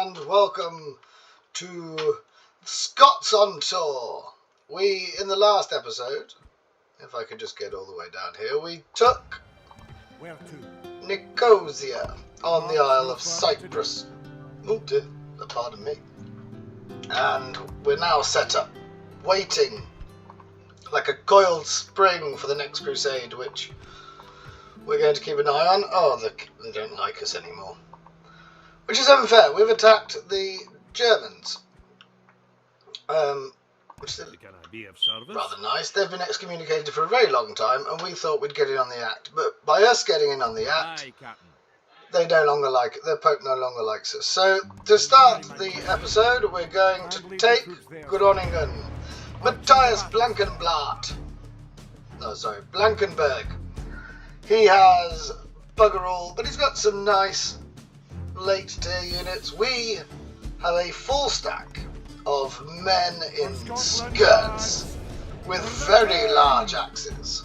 and welcome to Scots on Tour. In the last episode, if I could just get all the way down here, we took Nicosia on the Isle of Cyprus. Oh dear, pardon me. And we're now set up, waiting like a coiled spring for the next crusade, which we're going to keep an eye on. Oh, they don't like us anymore. Which is unfair. We've attacked the Germans. Which is rather nice. They've been excommunicated for a very long time, and we thought we'd get in on the act. But by us getting in on the act, they no longer like it. Their Pope no longer likes us. So, to start the episode, we're going to take Groningen. Matthias Blankenblatt. No, sorry, Blankenberg. He has bugger all, but he's got some nice late tier units. We have a full stack of men in skirts with very large axes.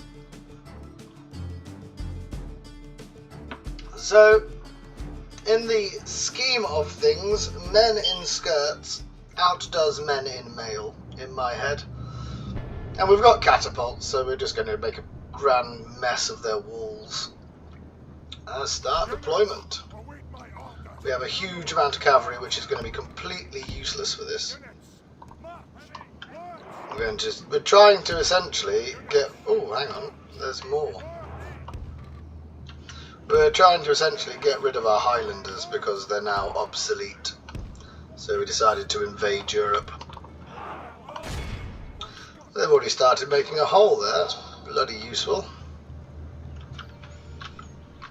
So, in the scheme of things, men in skirts outdoes men in mail, in my head. And we've got catapults, so we're just going to make a grand mess of their walls. Start deployment. We have a huge amount of cavalry, which is going to be completely useless for this. We're trying to essentially get... Oh, hang on, there's more. We're trying to essentially get rid of our Highlanders because they're now obsolete. So we decided to invade Europe. They've already started making a hole there. That's bloody useful.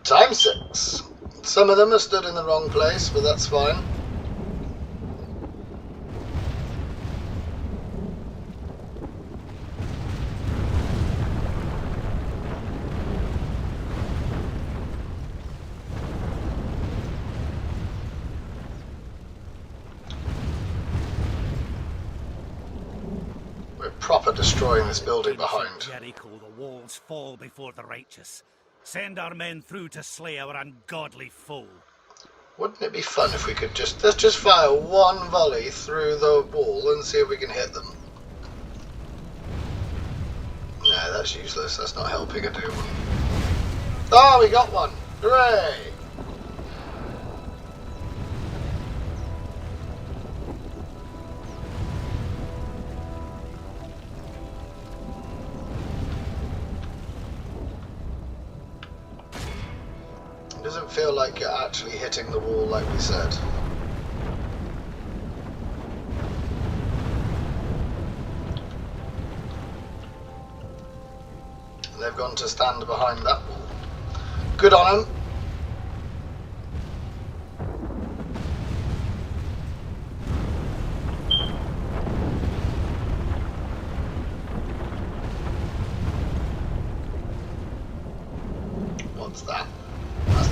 Time 6. Some of them are stood in the wrong place, but that's fine. We're proper destroying this building behind. Jericho, the walls fall before the righteous. Send our men through to slay our ungodly foe. Wouldn't it be fun if we could let's just fire one volley through the wall and see if we can hit them? No, that's useless. That's not helping a do one. Oh, we got one! Hooray! Doesn't feel like you're actually hitting the wall like we said. And they've gone to stand behind that wall. Good on them. What's that?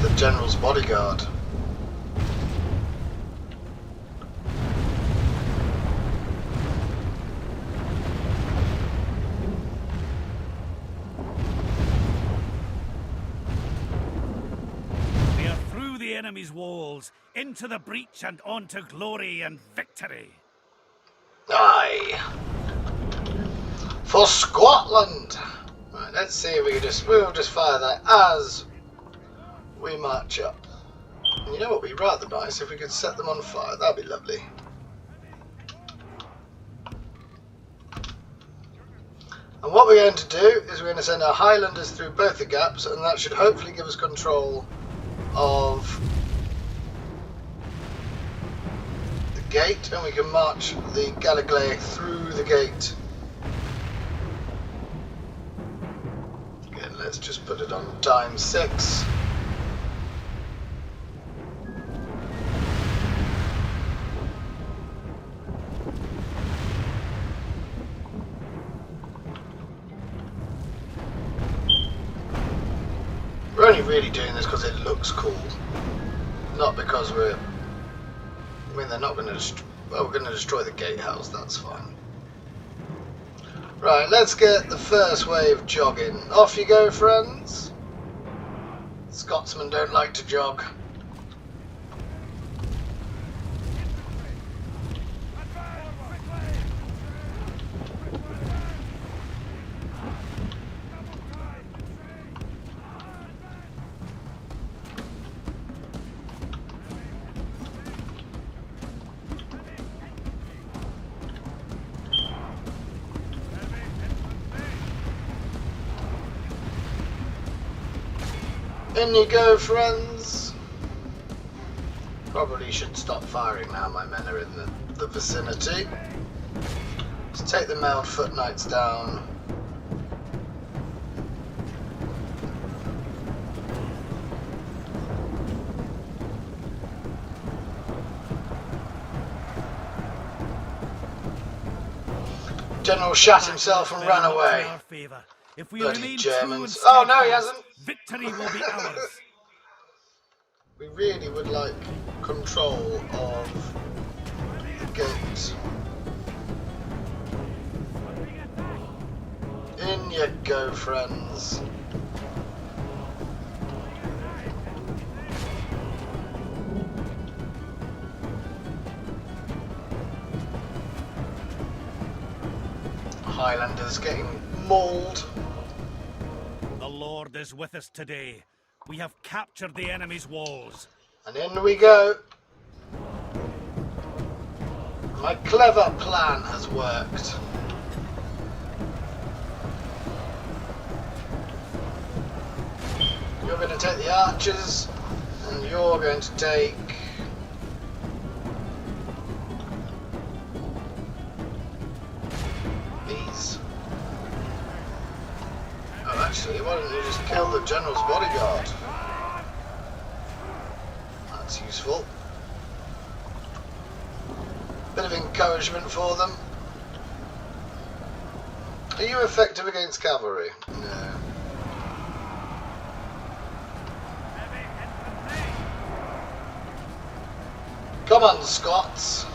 The General's bodyguard. We are through the enemy's walls, into the breach and on to glory and victory. Aye. For Scotland! Right, let's see if we can we'll just fire that as we march up. And you know what would be rather nice if we could set them on fire. That'd be lovely. And what we're going to do is we're going to send our Highlanders through both the gaps, and that should hopefully give us control of the gate, and we can march the Gallagher through the gate. Again, let's just put it on time 6. We're only really doing this because it looks cool, not because they're not going to we're going to destroy the gatehouse, that's fine. Right, let's get the first wave jogging. Off you go, friends. Scotsmen don't like to jog. In you go, friends. Probably should stop firing now my men are in the vicinity. Let's take the mailed foot knights down. General shat himself and ran away. If we Bloody Germans. Oh Oh no, he hasn't. Victory will be ours. We really would like control of the gate. In you go, friends. Highlanders getting mauled. The Lord is with us today. We have captured the enemy's walls. And in we go. My clever plan has worked. You're going to take the archers, and you're going to take these. Oh, actually, why don't you just kill the general's bodyguard? That's useful. Bit of encouragement for them. Are you effective against cavalry? No. Come on, Scots.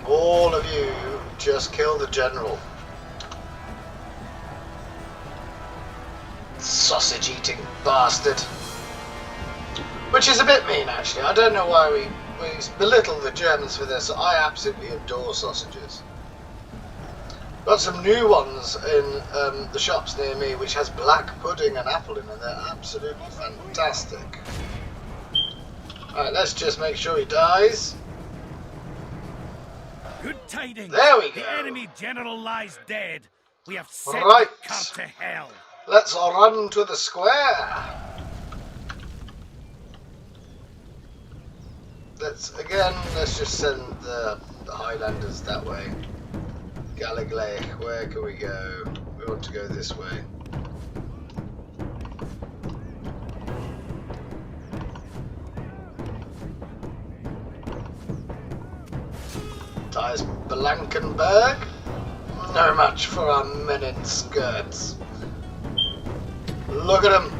All of you just kill the general. Sausage-eating bastard. Which is a bit mean, actually. I don't know why we belittle the Germans for this. I absolutely adore sausages. Got some new ones in the shops near me, which has black pudding and apple in them. They're absolutely fantastic. Alright, let's just make sure he dies. Good tidings. There we go. The enemy general lies dead. We have sent Right. the cart to hell. Let's run to the square. Let's just send the Highlanders that way. Gallagher, where can we go? We want to go this way. Ties Blankenberg. No match for our men in skirts. Look at them.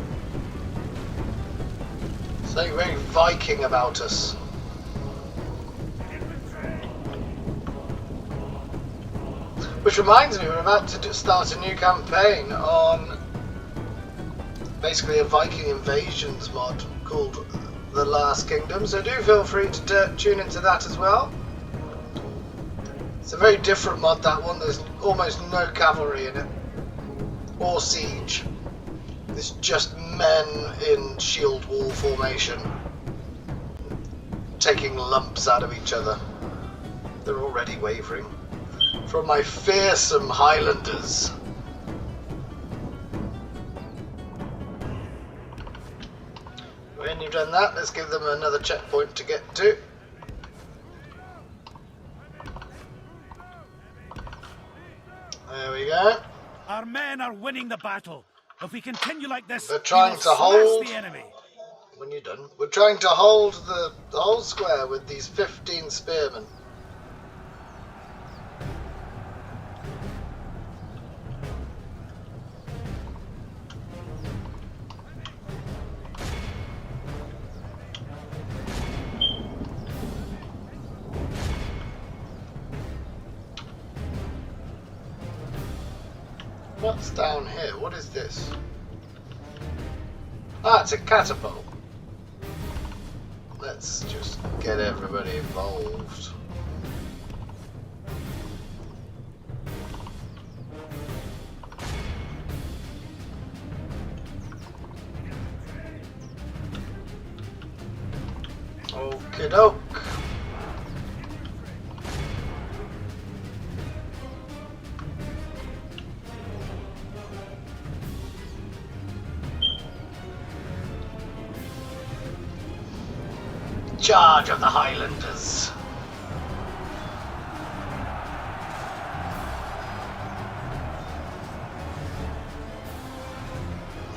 Something very Viking about us. Which reminds me, we're about to start a new campaign on basically a Viking invasions mod called The Last Kingdom, so do feel free to tune into that as well. It's a very different mod, that one. There's almost no cavalry in it, or siege. It's just men in shield wall formation, taking lumps out of each other. They're already wavering. From my fearsome Highlanders. When you've done that, let's give them another checkpoint to get to. There we go. Our men are winning the battle. If we continue like this, They're trying to hold the enemy. When you're done, we're trying to hold the whole square with these 15 spearmen. What's down here? What is this? Ah, it's a catapult. Let's just get everybody involved. Okie doke. Charge of the Highlanders.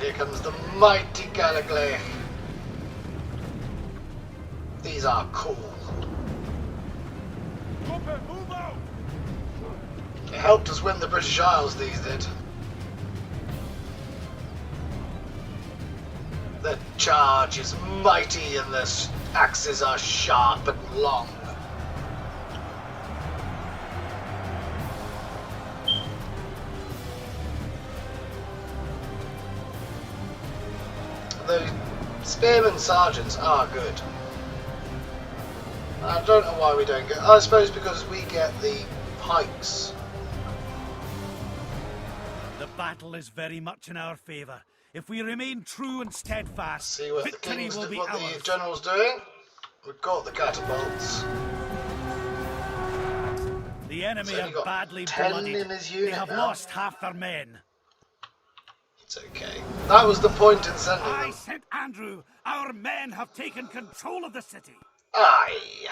Here comes the mighty Gallagher. These are cool. It helped us win the British Isles, these did. The charge is mighty and the axes are sharp and long. The spearmen sergeants are good. I don't know why we don't get... I suppose because we get the pikes. The battle is very much in our favour. If we remain true and steadfast, See what the victory king's will be what ours. the general's doing. We've got the catapults. The enemy only are got badly 10 bloodied. in his They unit have now. lost half their men. It's okay. That was the point in sending I them. sent Andrew. Our men have taken control of the city. Aye.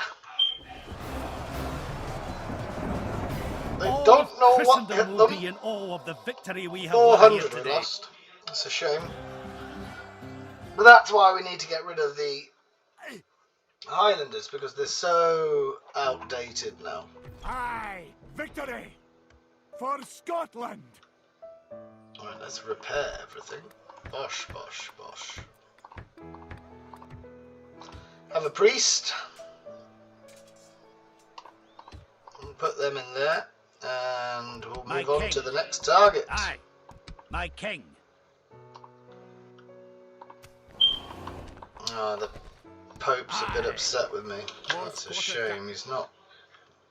They All don't know what Christendom hit will be them. in awe of the victory we have won here 400 we today. lost. That's a shame. But that's why we need to get rid of the Highlanders, because they're so outdated now. Aye, victory for Scotland. Alright, let's repair everything. Bosh, bosh, bosh. Have a priest. We'll put them in there. And we'll move on to the next target. Aye, my king. Oh, the Pope's a bit upset with me. That's a shame. He's not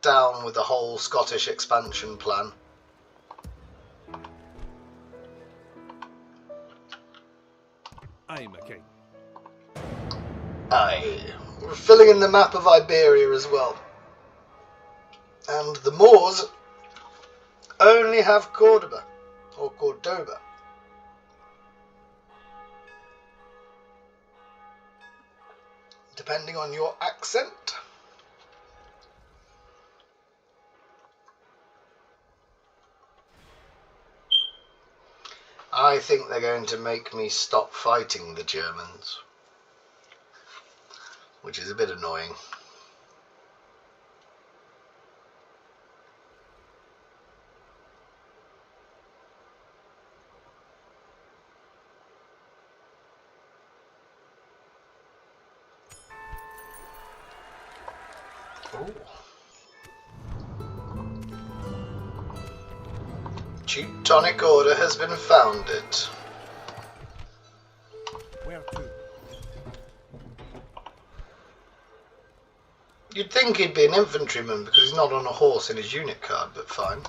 down with the whole Scottish expansion plan. I'm a king. Aye. We're filling in the map of Iberia as well. And the Moors only have Cordoba, or Cordoba. Depending on your accent. I think they're going to make me stop fighting the Germans, which is a bit annoying. Ooh. Teutonic Order has been founded. Where to? You'd think he'd be an infantryman because he's not on a horse in his unit card, but fine.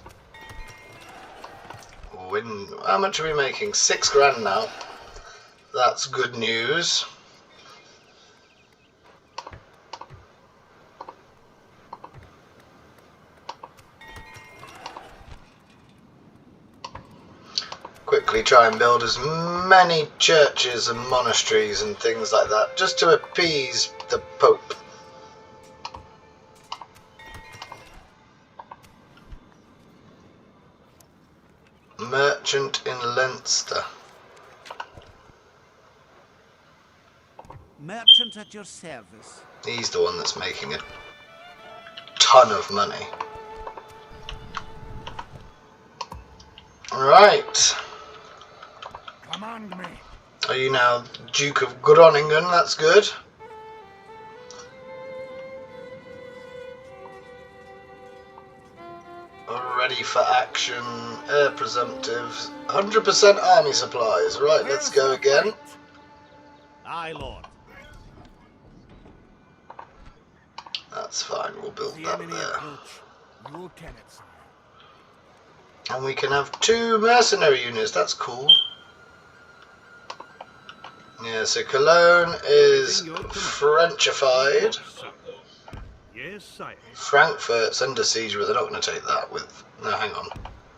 How much are we making? 6 grand now. That's good news. Quickly try and build as many churches and monasteries and things like that, just to appease the Pope. Merchant in Leinster. Merchant at your service. He's the one that's making a ton of money. Right. Command me. Are you now Duke of Groningen? That's good. Ready for action. Air presumptives. 100% army supplies. Right, let's go again. Aye, Lord. That's fine, we'll build that there. You'll ken it, sire. And we can have 2 mercenary units, that's cool. Yeah, so Cologne is Frenchified. Yes, sire. Frankfurt's under siege, but they're not going to take that with... No, hang on.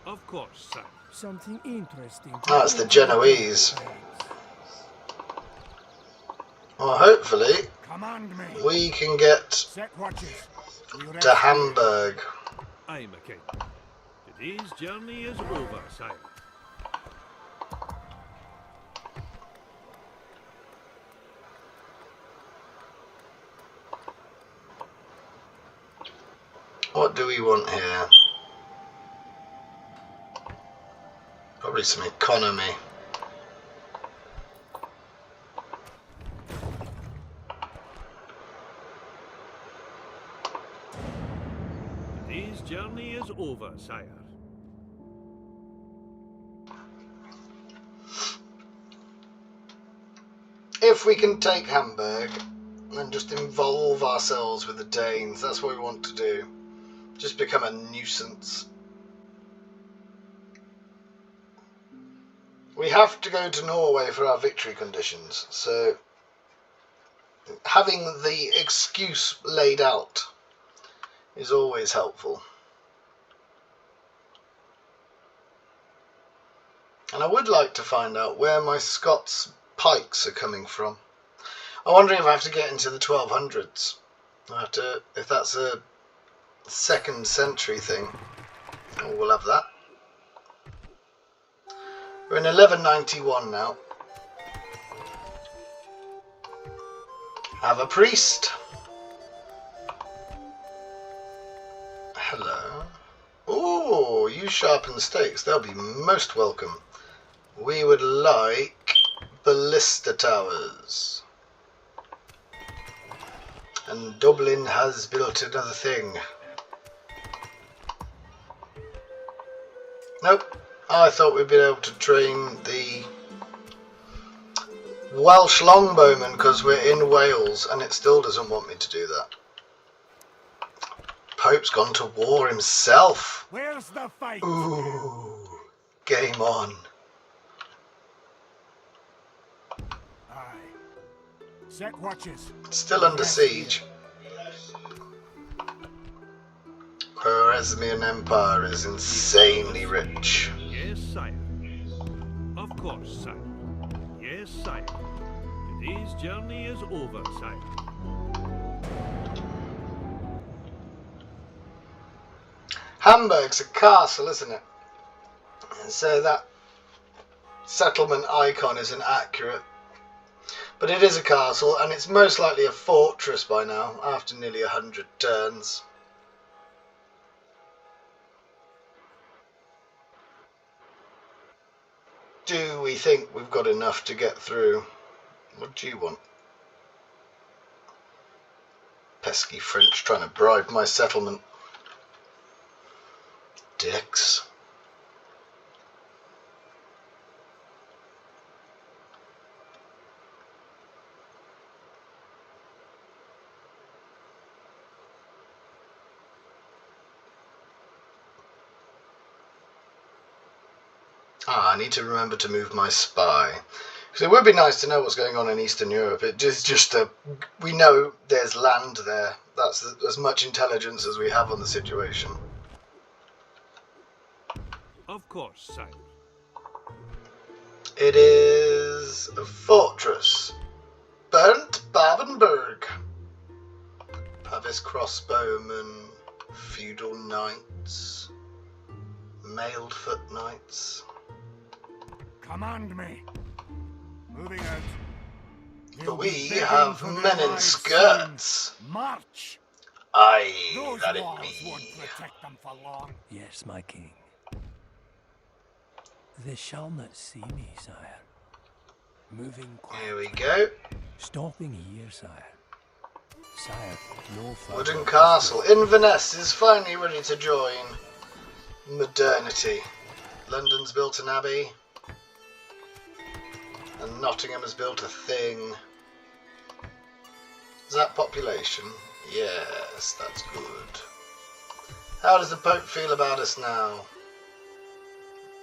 Of course, sire. Something interesting. That's the Genoese. Well, hopefully, we can get to Hamburg. Aye, my king. Today's journey is over, sire. What do we want here? Probably some economy. Today's journey is over, sire. If we can take Hamburg and just involve ourselves with the Danes, that's what we want to do. Just become a nuisance. We have to go to Norway for our victory conditions, so having the excuse laid out is always helpful. And I would like to find out where my Scots pikes are coming from. I'm wondering if I have to get into the 1200s. I have to, if that's a 2nd century thing. Oh, we'll have that. We're in 1191 now. Have a priest. Hello. Oh, you sharpen stakes. They'll be most welcome. We would like ballista towers. And Dublin has built another thing. Nope. I thought we'd be able to train the Welsh longbowmen because we're in Wales, and it still doesn't want me to do that. Pope's gone to war himself. Where's the fight? Ooh, game on. Aye. Set watches. Still under siege. Khwarezmian Empire is insanely rich. Yes, sire. Of course, sire. Yes, sire. Today's journey is over, sire. Hamburg's a castle, isn't it? So that settlement icon isn't accurate. But it is a castle, and it's most likely a fortress by now, after nearly 100 turns. Do we think we've got enough to get through? What do you want? Pesky French trying to bribe my settlement. Dicks. I need to remember to move my spy. Because it would be nice to know what's going on in Eastern Europe. It is just we know there's land there. That's as much intelligence as we have on the situation. Of course, sire. It is a fortress. Burnt Babenberg. Pavis crossbowmen, feudal knights, mailed foot knights. Command me. Moving out. But we have men in skirts. March. Aye, Those that it walls be. won't protect them for long. Yes, my king. They shall not see me, sire. Moving quietly. Here we go. Stopping here, sire. Sire, no further. Wooden Castle. Inverness is finally ready to join modernity. London's built an abbey. And Nottingham has built a thing. Is that population? Yes, that's good. How does the Pope feel about us now?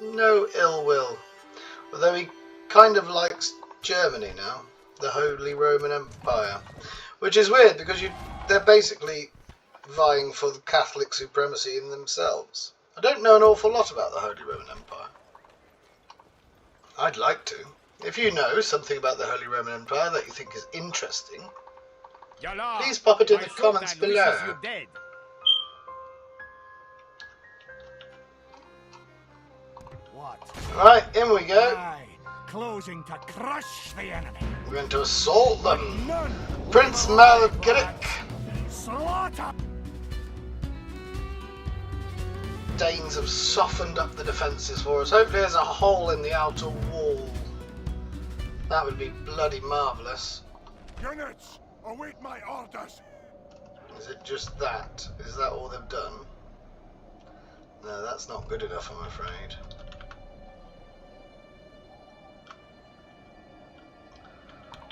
No ill will. Although he kind of likes Germany now. The Holy Roman Empire. Which is weird because they're basically vying for the Catholic supremacy in themselves. I don't know an awful lot about the Holy Roman Empire. I'd like to. If you know something about the Holy Roman Empire that you think is interesting, please pop it in the comments below. What? Right, in we go. Aye, closing to crush the enemy. We're going to assault them. None. Prince Malgrick. Slaughter. Danes have softened up the defences for us. Hopefully there's a hole in the outer wall. That would be bloody marvellous. Units, await my orders. Is it just that? Is that all they've done? No, that's not good enough, I'm afraid.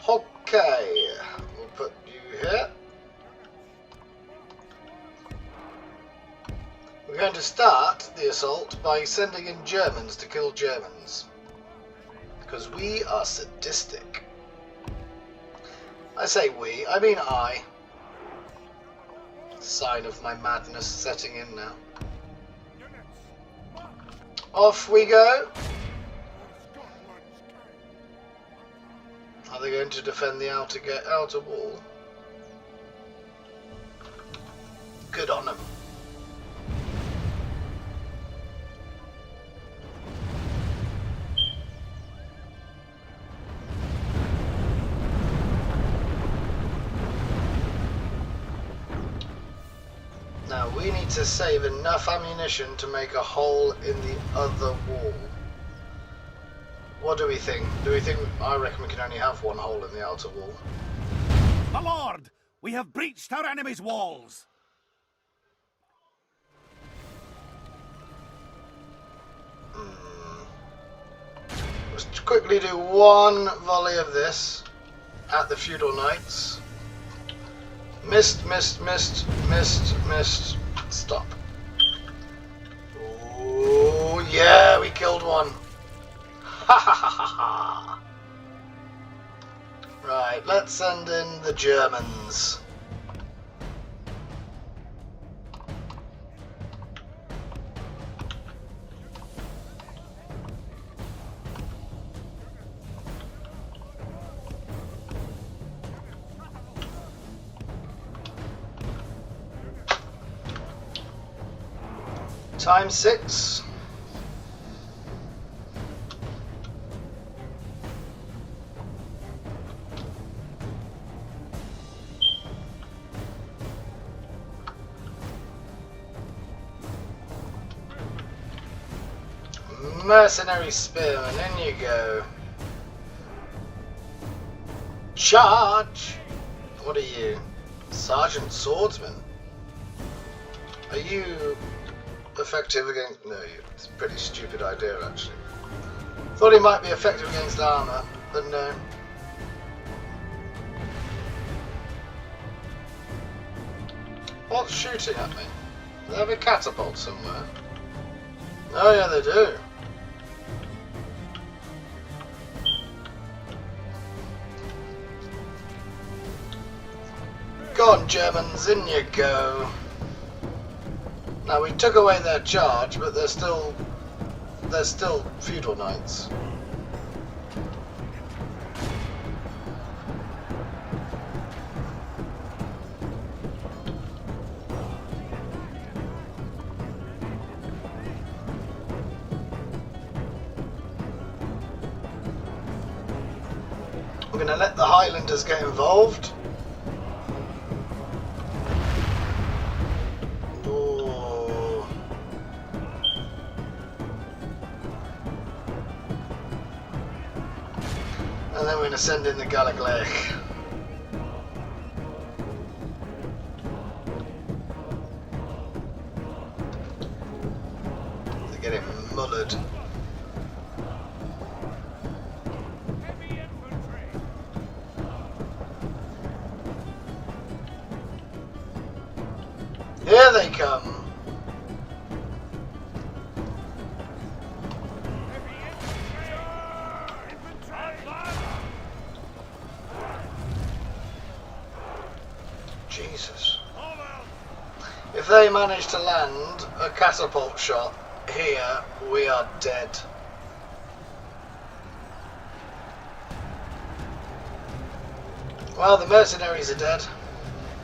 Okay, we'll put you here. We're going to start the assault by sending in Germans to kill Germans. Because we are sadistic. I say we, I mean I. Sign of my madness setting in now. Off we go. Are they going to defend the outer wall? Good on them. Now we need to save enough ammunition to make a hole in the other wall. What do we think? I reckon we can only have one hole in the outer wall. My lord, we have breached our enemy's walls. Let's quickly do one volley of this at the feudal knights. Missed. Stop. Oh yeah, we killed one. Ha ha ha ha. Right, let's send in the Germans. Time 6. Mercenary spearman, in you go. Charge! What are you? Sergeant Swordsman? Are you effective against... No, it's a pretty stupid idea actually. Thought he might be effective against armour, but no. What's shooting at me? Do they have a catapult somewhere? Oh yeah, they do. Go on, Germans, in you go. Now we took away their charge, but they're still feudal knights. We're going to let the Highlanders get involved. And then we're going to send in the Galagleich. They're getting mullered. Here they come. Jesus. If they manage to land a catapult shot here, we are dead. Well, the mercenaries are dead.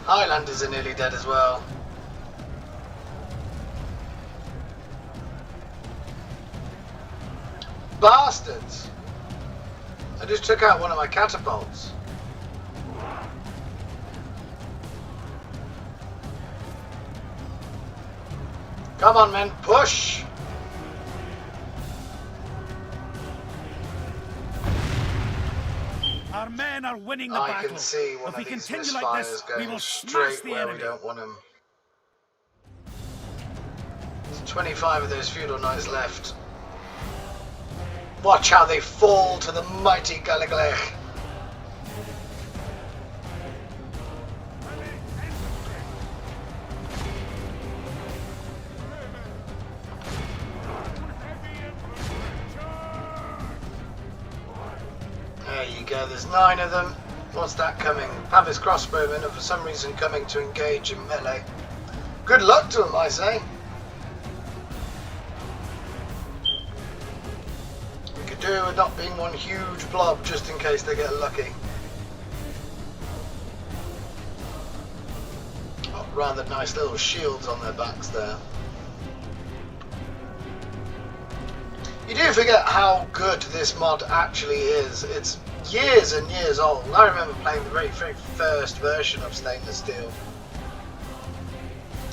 Highlanders are nearly dead as well. Bastards! I just took out one of my catapults. Come on, men, push! Our men are winning the battle. I can see one if of we these continue like misfires this, we going will smash straight the where enemy. we don't want them. There's 25 of those feudal knights left. Watch how they fall to the mighty Gallagher. There you go, there's 9 of them. What's that coming? Pavis crossbowmen are for some reason coming to engage in melee. Good luck to them, I say. We could do with not being one huge blob just in case they get lucky. Oh, rather nice little shields on their backs there. You do forget how good this mod actually is. It's years and years old. I remember playing the very first version of Stainless Steel.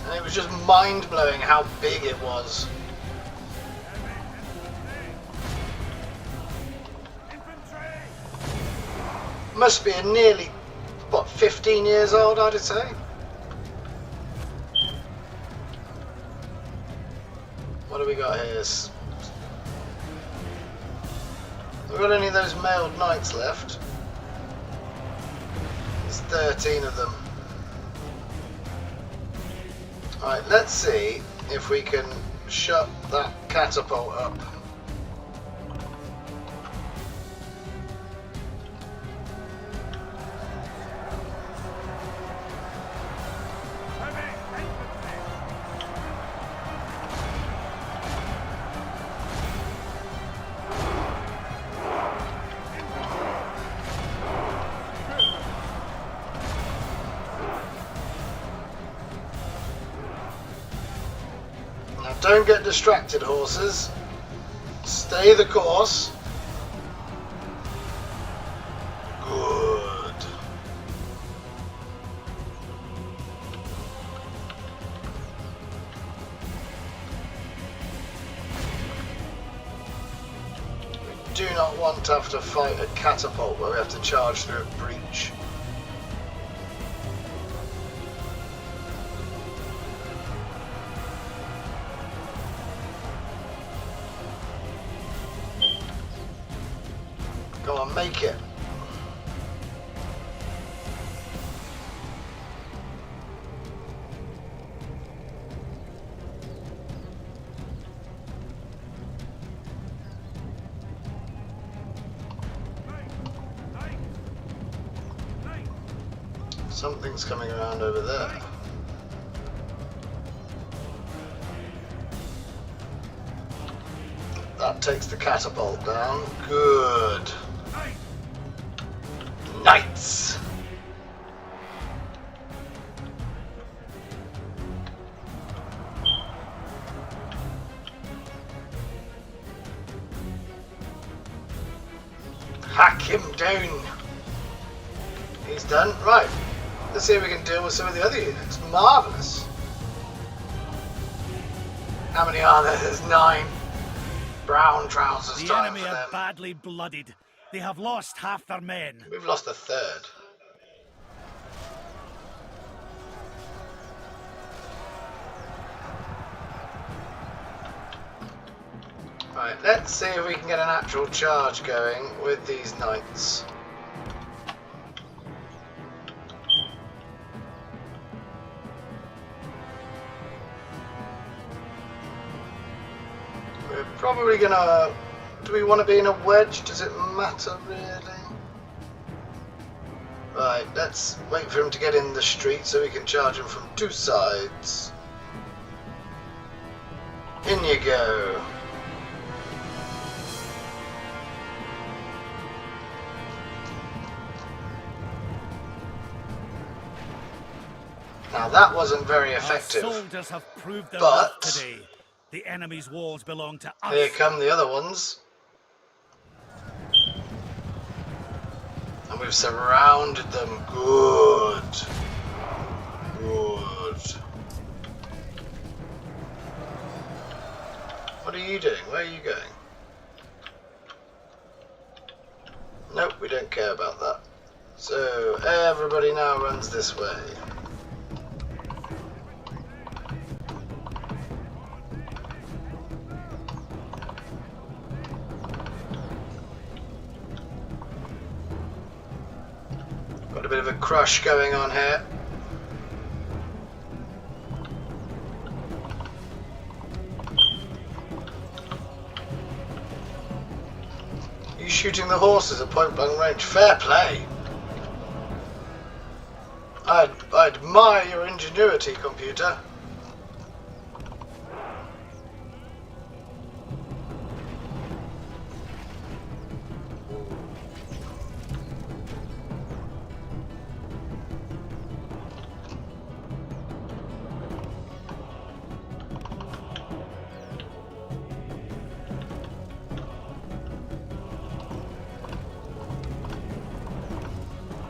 And it was just mind-blowing how big it was. Must be a nearly, what, 15 years old, I'd say? What do we got here? Have we got any of those mailed knights left? There's 13 of them. Alright, let's see if we can shut that catapult up. Don't get distracted, horses. Stay the course. Good. We do not want to have to fight a catapult where we have to charge through a breach. Go on, make it. Something's coming around over there. That takes the catapult down. Good. Knights! Hack him down! He's done. Right. Let's see if we can deal with some of the other units. Marvellous. How many are there? There's 9. Brown trousers. The enemy are badly blooded. They have lost half their men. We've lost a third. Right, let's see if we can get an actual charge going with these knights. We're probably gonna... Do we want to be in a wedge? Does it matter really? Right, let's wait for him to get in the street so we can charge him from 2 sides. In you go. Now that wasn't very effective. Our soldiers have proved their But- worth today. The enemy's walls belong to us. Here come the other ones. And we've surrounded them. Good. Good. What are you doing? Where are you going? Nope, we don't care about that. So, everybody now runs this way. Got a bit of a crush going on here. You shooting the horses at point blank range. Fair play. I admire your ingenuity, computer.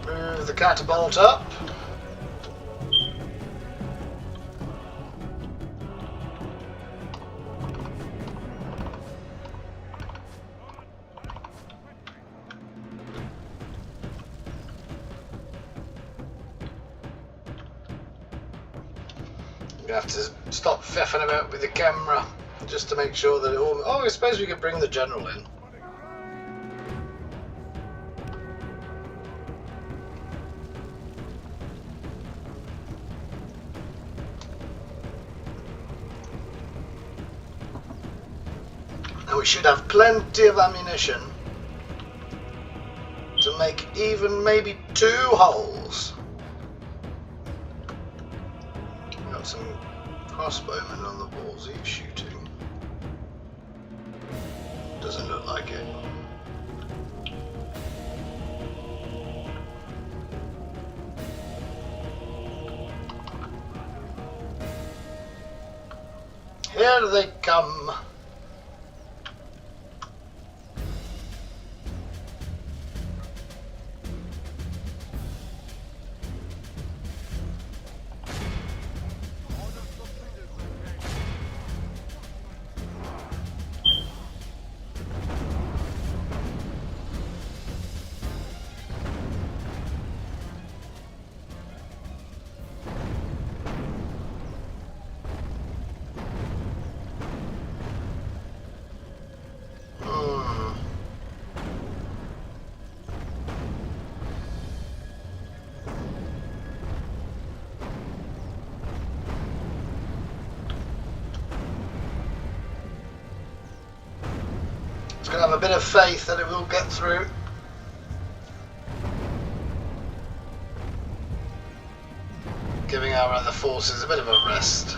Move the catapult up. You have to stop faffing about with the camera just to make sure that it all... Oh, I suppose we could bring the general in. And we should have plenty of ammunition to make even maybe 2 holes. Got some crossbowmen on the walls. Are you shooting? Doesn't look like it. Here they come. Just gonna have a bit of faith that it will get through. Giving our other forces a bit of a rest.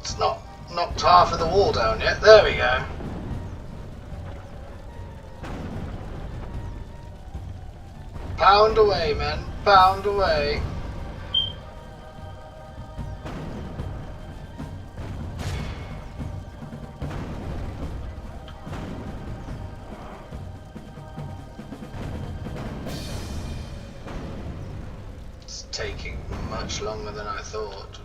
It's not knocked half of the wall down yet. There we go. Pound away, men. Pound away. It's taking much longer than I thought.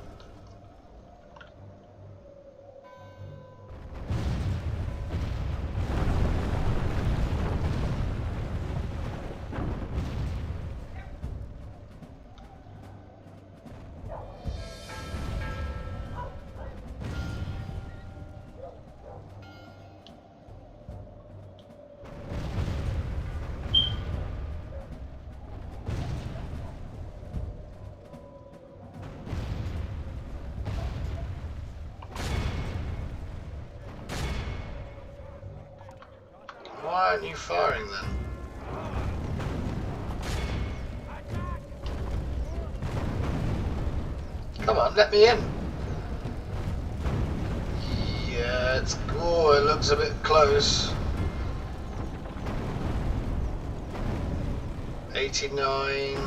why aren't you firing then? Come on, let me in. Yeah, it looks a bit close. 89.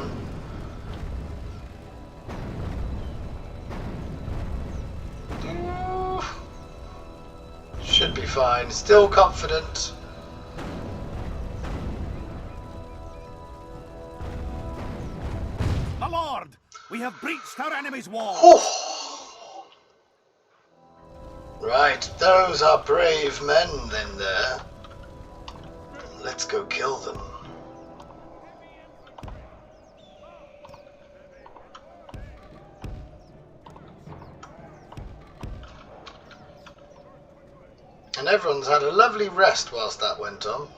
Ooh. Should be fine. Still confident. My lord, we have breached our enemy's wall. Oh. Right, those are brave men then there. Let's go kill them. And everyone's had a lovely rest whilst that went on.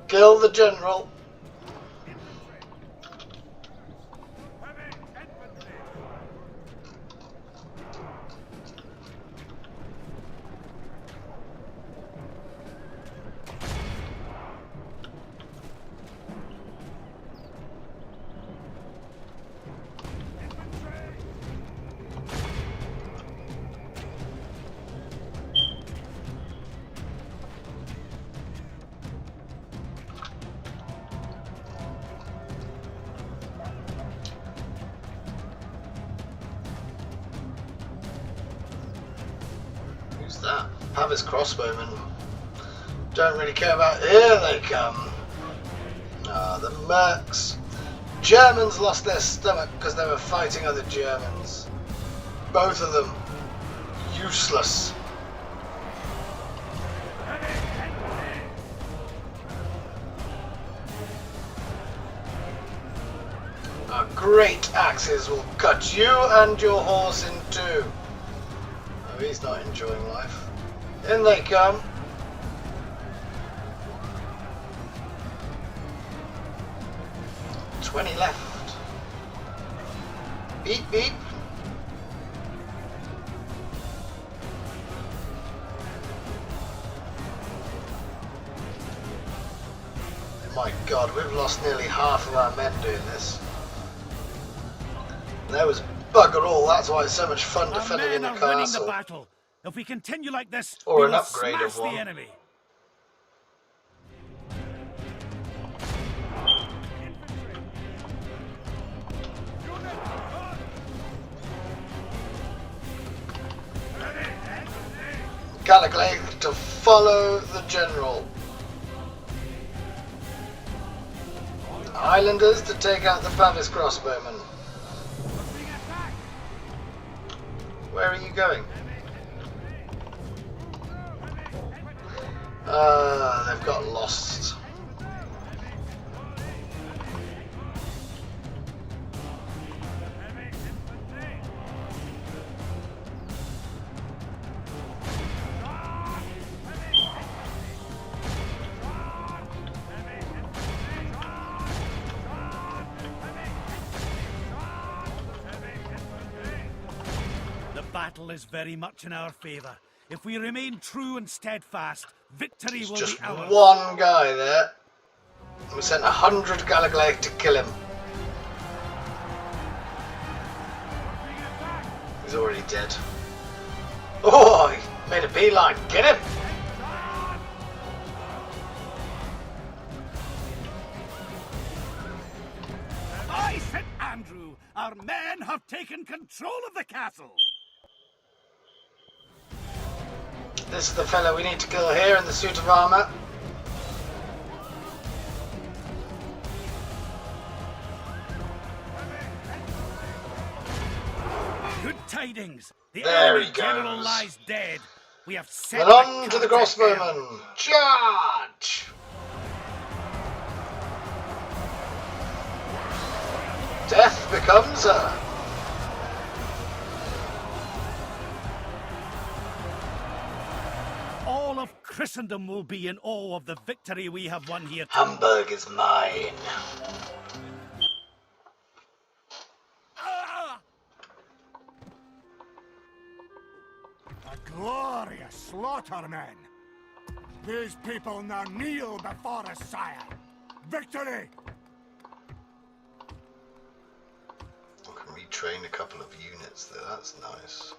Kill the general. Who's that? Pavis crossbowmen. Don't really care about. Here they come. Ah, the mercs. Germans lost their stomach because they were fighting other Germans. Both of them. Useless. Our great axes will cut you and your horse in two. Oh, he's not enjoying life. In they come. "20 left. Beep, beep. My God, we've lost nearly half of our men doing this. And there was bugger all. That's why it's so much fun defending in the castle. Winning the battle. If we continue like this, Or we an will upgrade smash of one. the enemy. Galaglaith to follow the general. Highlanders to take out the Pavis crossbowmen. Where are you going? They've got lost. The battle is very much in our favour. If we remain true and steadfast, victory will Just be ours. one guy there. We sent 100 Galaglaith to kill him. He's already dead. Oh, he made a beeline. Get him! By St. Andrew, our men have taken control of the castle. This is the fellow we need to kill here in the suit of armour. Good tidings. The There enemy he general goes. lies dead. We have set And on to the crossbowmen. Charge! Death becomes a... All of Christendom will be in awe of the victory we have won here. Hamburg is mine. A glorious slaughter, men. These people now kneel before us, sire. Victory! I can retrain a couple of units there, that's nice.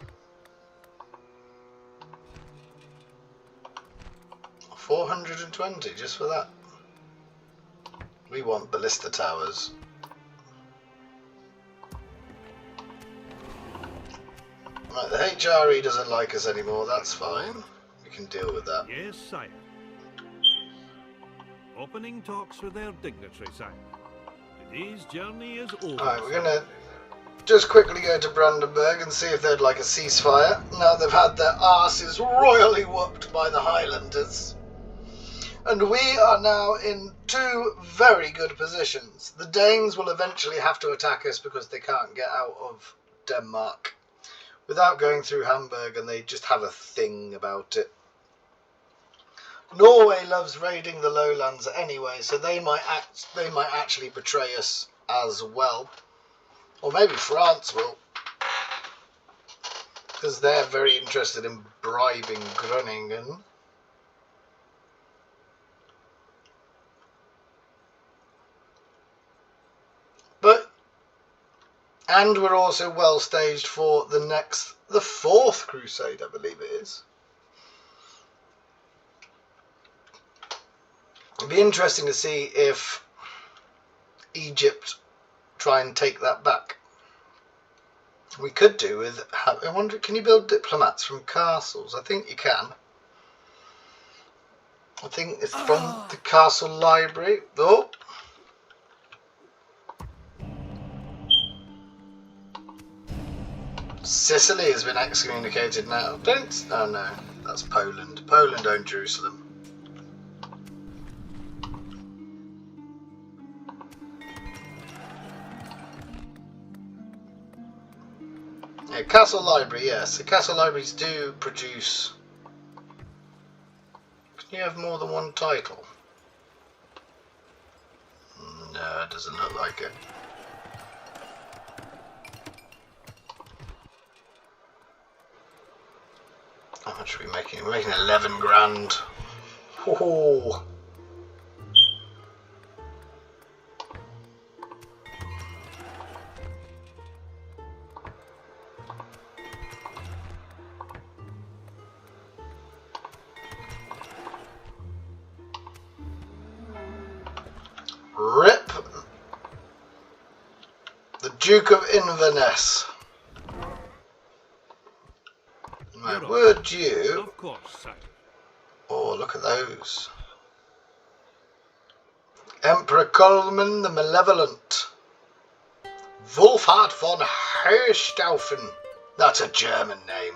420 just for that. We want ballista towers. Right, the HRE doesn't like us anymore, that's fine. We can deal with that. Yes, sire. Opening talks with their dignitary, sire. Today's journey is over. Alright, we're gonna just quickly go to Brandenburg and see if they'd like a ceasefire. Now they've had their asses royally whooped by the Highlanders. And we are now in two very good positions. The Danes will eventually have to attack us because they can't get out of Denmark without going through Hamburg, and they just have a thing about it. Norway loves raiding the lowlands anyway, so they might actually betray us as well. Or maybe France will, because they're very interested in bribing Groningen. And we're also well staged for the fourth crusade, I believe it is. It'd be interesting to see if Egypt try and take that back. We could do with, I wonder, can you build diplomats from castles? I think you can. I think it's from the castle library. Oh! Sicily has been excommunicated now. Oh no, that's Poland. Poland owned Jerusalem. Yeah, Castle Library, yes. The Castle Libraries do produce... Can you have more than one title? No, it doesn't look like it. How much are we making? We're making 11 grand. Oh. Rip the Duke of Inverness. Would you? Of course, sire. Oh, look at those. Emperor Coleman the Malevolent. Wolfhard von Herstaufen. That's a German name.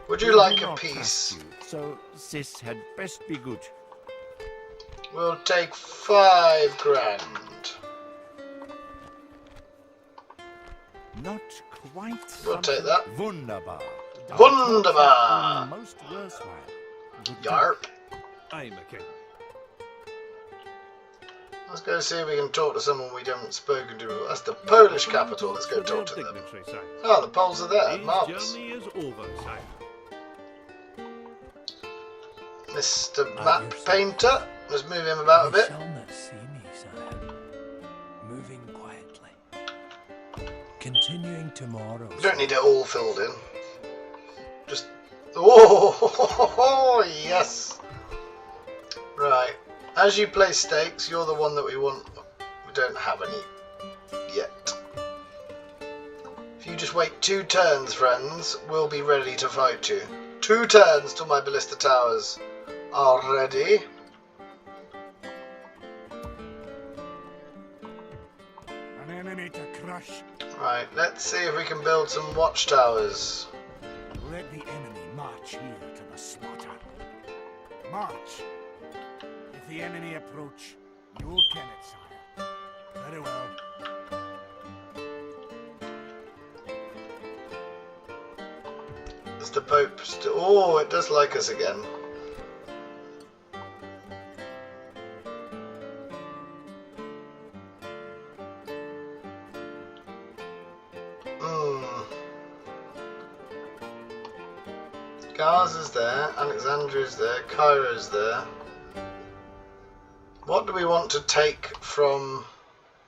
Would you like a piece? So this had best be good. We'll take 5 grand. Not quite. We'll take that. Wunderbar. Wunderbar. Most worthwhile. Yarp. Aye, McKin. Let's go see if we can talk to someone we haven't spoken to. That's the Polish capital. Let's go talk to them. Oh, the Poles are there. Marvellous. Journey is over, sire. Mr. Map Painter. Let's move him about a bit. You shall not see me, sire. Moving quietly. Continuing tomorrow. You don't need it all filled in. Just... Oh, yes. Right. As you play stakes, you're the one that we want. We don't have any yet. If you just wait 2 turns, friends, we'll be ready to fight you. 2 turns till my ballista towers are ready. An enemy to crush. Right, let's see if we can build some watchtowers. Let the enemy march here to the slaughter. March. If the enemy approach, you will ken it, sire. Very well. There's the Pope... Oh, it does like us again. Gaza's there, Alexandria's there, Cairo's there. What do we want to take from...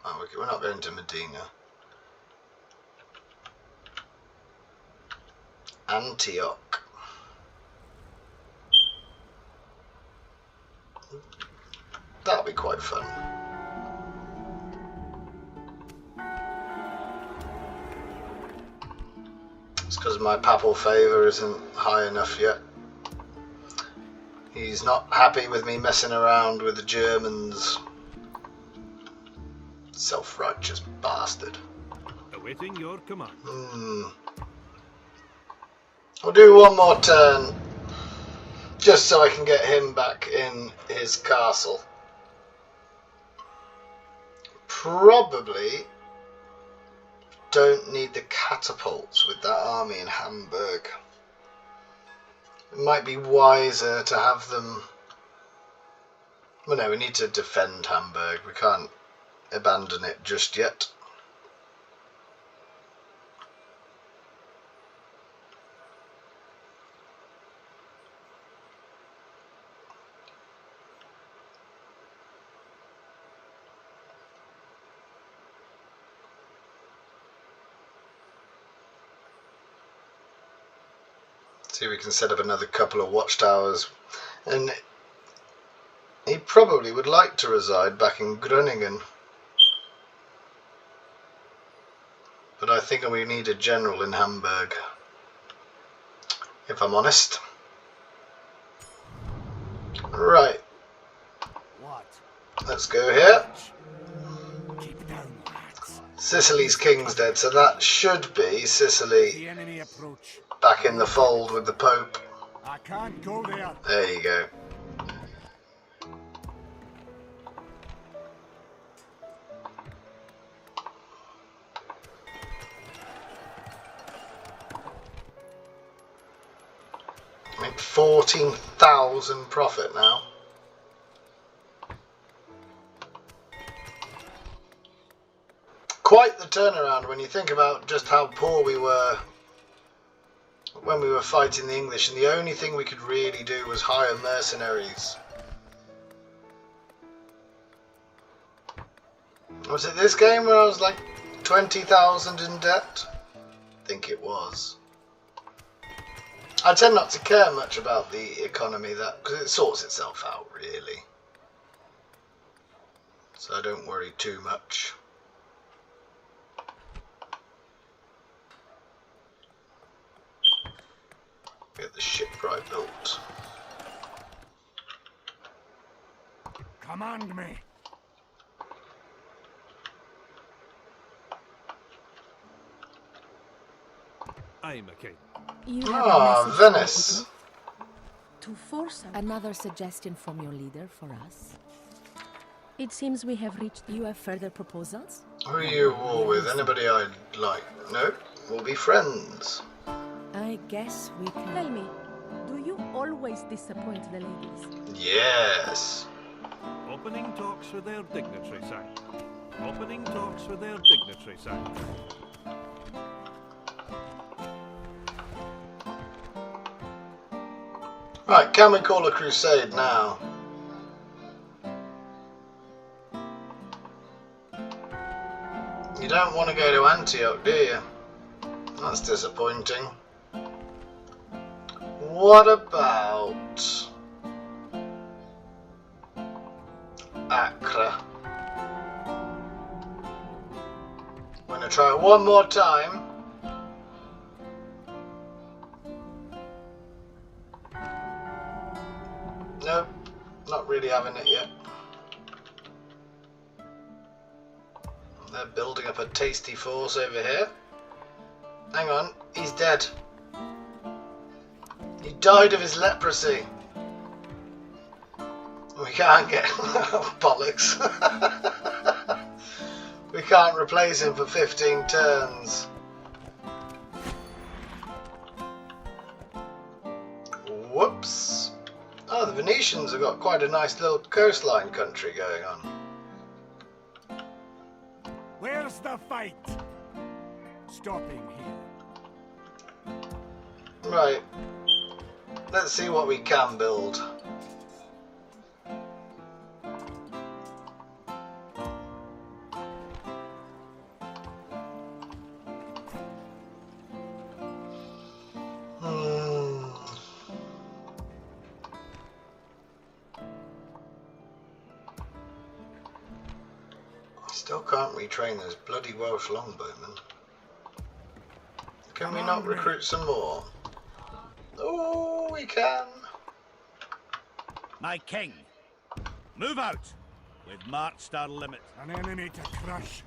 Oh, we're not going to Medina. Antioch. That'll be quite fun. It's because my papal favour isn't high enough yet. He's not happy with me messing around with the Germans. Self-righteous bastard. Awaiting your command. I'll do one more turn, just so I can get him back in his castle. Probably don't need the catapults with that army in Hamburg. It might be wiser to have them... Well, no, we need to defend Hamburg. We can't abandon it just yet. See, we can set up another couple of watchtowers, and he probably would like to reside back in Groningen, but I think we need a general in Hamburg, if I'm honest. Right, let's go here. Sicily's king's dead, so that should be Sicily back in the fold with the Pope. I can't go there. There you go. Make 14,000 profit now. Quite the turnaround when you think about just how poor we were when we were fighting the English, and the only thing we could really do was hire mercenaries. Was it this game where I was like 20,000 in debt? I think it was. I tend not to care much about the economy, that because it sorts itself out really, so I don't worry too much. Get the shipwright built. Command me. I'm a king. Ah, Venice. To force another suggestion from your leader for us. It seems we have reached. You have further proposals? Who are you at war with? Anybody I'd like? No, we'll be friends. I guess we can. Tell me, do you always disappoint the ladies? Yes. Opening talks with their dignitary side. Opening talks with their dignitary side. Right, can we call a crusade now? You don't want to go to Antioch, do you? That's disappointing. What about Acre? I'm going to try it one more time. Nope, not really having it yet. They're building up a tasty force over here. Hang on, he's dead. He died of his leprosy. We can't get... oh, bollocks. We can't replace him for 15 turns. Alps. Oh, the Venetians have got quite a nice little coastline country going on. Where's the fight? Stopping here. Right. Let's see what we can build. Still can't retrain those bloody Welsh longbowmen. Can we not recruit some more? Oh, we can. My king, move out. We've marched our limit. An enemy to crush.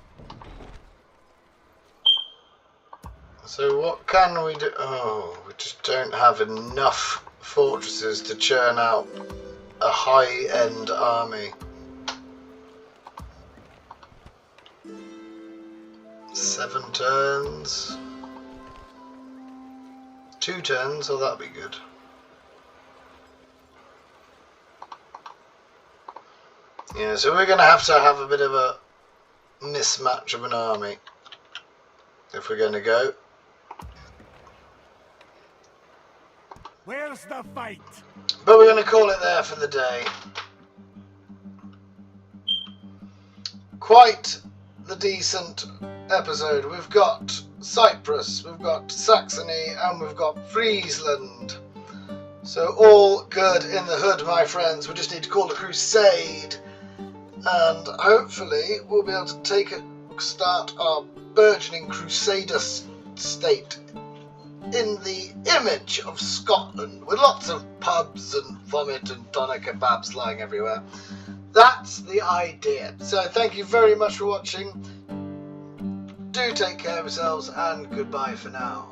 So what can we do? Oh, we just don't have enough fortresses to churn out a high-end army. 7 turns. 2 turns, oh that'd be good. Yeah, so we're going to have a bit of a mismatch of an army if we're going to go. Where's the fight? But we're going to call it there for the day. Quite the decent episode. We've got Cyprus, we've got Saxony, and we've got Friesland. So all good in the hood, my friends. We just need to call a crusade, and hopefully we'll be able to start our burgeoning crusader state in the image of Scotland, with lots of pubs and vomit and doner kebabs lying everywhere. That's the idea. So thank you very much for watching. Do take care of yourselves, and goodbye for now.